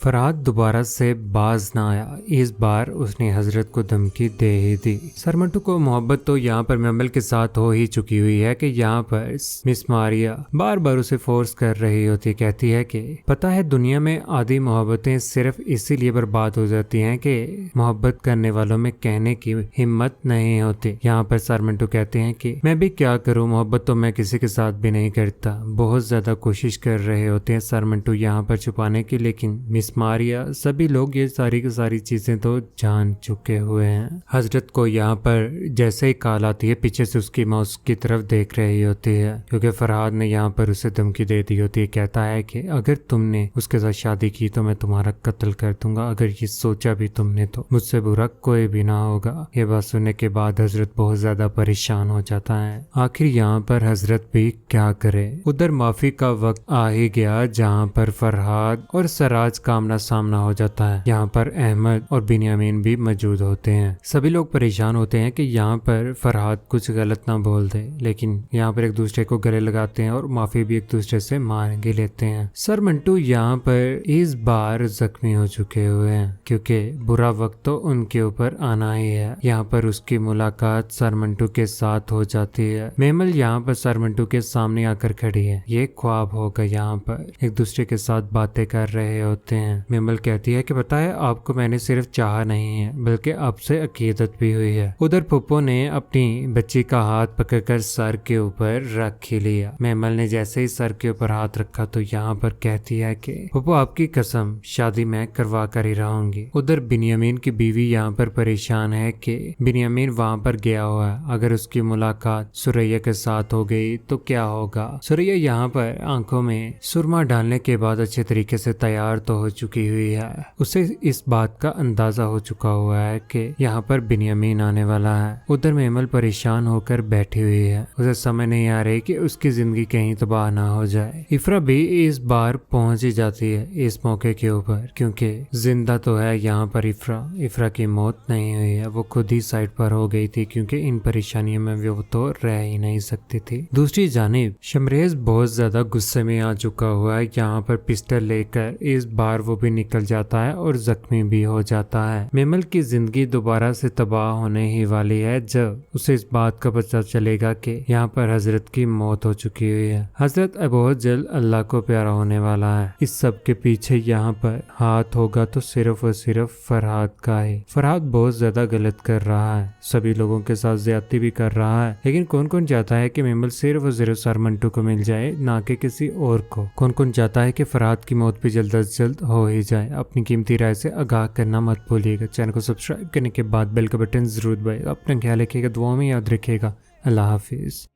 फरहाद दोबारा से बाज ना आया। इस बार उसने हजरत को धमकी दे ही दी। सरमंटू को मोहब्बत तो यहाँ पर मेमल के साथ हो ही चुकी हुई है कि यहाँ पर मिस मारिया बार बार उसे फोर्स कर रही होती। कहती है कि पता है दुनिया में आधी मोहब्बतें सिर्फ इसीलिए बर्बाद हो जाती हैं कि मोहब्बत करने वालों में कहने की हिम्मत नहीं होती। यहाँ पर सरमंटू कहते हैं कि मैं भी क्या करूँ, मोहब्बत तो मैं किसी के साथ भी नहीं करता। बहुत ज्यादा कोशिश कर रहे होते हैं सरमंटू यहाँ पर छुपाने की, लेकिन मिस मारिया सभी लोग ये सारी की सारी चीजें तो जान चुके हुए हैं। हजरत को यहाँ पर जैसे ही कॉल आती है पीछे से उसकी माँ उसकी तरफ देख रही होती है, क्योंकि फरहाद ने यहाँ पर उसे धमकी दे दी होती है। कहता है कि अगर तुमने उसके साथ शादी की तो मैं तुम्हारा कत्ल कर दूंगा, अगर ये सोचा भी तुमने तो मुझसे बुरा कोई भी ना होगा। ये बात सुनने के बाद हजरत बहुत ज्यादा परेशान हो जाता है। आखिर यहाँ पर हजरत भी क्या करे। उधर माफी का वक्त आ ही गया जहाँ पर फरहाद और सराज का आमना सामना हो जाता है। यहाँ पर अहमद और बिन्यामीन भी मौजूद होते हैं। सभी लोग परेशान होते हैं कि यहाँ पर फरहाद कुछ गलत ना बोल दे, लेकिन यहाँ पर एक दूसरे को गले लगाते हैं और माफी भी एक दूसरे से मांग लेते हैं। सर मंटू यहाँ पर इस बार जख्मी हो चुके हुए हैं, क्योंकि बुरा वक्त तो उनके ऊपर आना ही है। यहाँ पर उसकी मुलाकात सर मंटू के साथ हो जाती है। मेमल यहाँ पर सर मंटू के सामने आकर खड़ी है। ये ख्वाब होगा। यहाँ पर एक दूसरे के साथ बातें कर रहे होते हैं। मेमल कहती है कि पता है आपको मैंने सिर्फ चाहा नहीं है बल्कि आपसे अकीदत भी हुई है। उधर पुप्पो ने अपनी बच्ची का हाथ पकड़कर सर के ऊपर रख ही लिया। मेमल ने जैसे ही सर के ऊपर हाथ रखा तो यहाँ पर कहती है कि पुप्पो आपकी कसम शादी मैं करवा कर ही रहूंगी। उधर बिन्यामीन की बीवी यहाँ पर परेशान है कि बिन्यामीन वहाँ पर गया हुआ है, अगर उसकी मुलाकात सुरैया के साथ हो गई तो क्या होगा। सुरैया यहाँ पर आंखों में सुरमा डालने के बाद अच्छे तरीके से तैयार तो हो चुकी हुई है। उसे इस बात का अंदाजा हो चुका हुआ है कि यहाँ पर बिन्यामीन आने वाला है। उधर मेमल परेशान होकर बैठी हुई है। उसे समझ नहीं आ रही कि उसकी जिंदगी कहीं तबाह ना हो जाए। इफ्रा भी इस बार पहुंच ही जाती है इस मौके के ऊपर, क्योंकि जिंदा तो है यहाँ पर इफ्रा की मौत नहीं हुई है। वो खुद ही साइड पर हो गई थी, क्योंकि इन परेशानियों में वो तो रह ही नहीं सकती थी। दूसरी जानिब शमरेज बहुत ज्यादा गुस्से में आ चुका हुआ है। यहाँ पर पिस्टल लेकर इस बार वो भी निकल जाता है और जख्मी भी हो जाता है। मेमल की जिंदगी दोबारा से तबाह होने ही वाली है जब उसे इस बात का पता चलेगा कि यहाँ पर हजरत की मौत हो चुकी हुई है। हजरत बहुत जल्द अल्लाह को प्यारा होने वाला है। इस सब के पीछे यहाँ पर हाथ होगा तो सिर्फ और सिर्फ फरहाद का ही। फरहाद बहुत ज्यादा गलत कर रहा है, सभी लोगों के साथ ज्यादती भी कर रहा है, लेकिन कौन कौन चाहता है कि मेमल सिर्फ और सिर्फ सर मंटू को मिल जाए, ना कि किसी और को। कौन कौन चाहता है कि फरहाद की मौत भी जल्द से जल्द हो ही जाए। अपनी कीमती राय से आगाह करना मत भूलिएगा। चैनल को सब्सक्राइब करने के बाद बेल का बटन जरूर दबाइएगा। अपना ख्याल रखिएगा, दुआ में याद रखिएगा। अल्लाह हाफिज।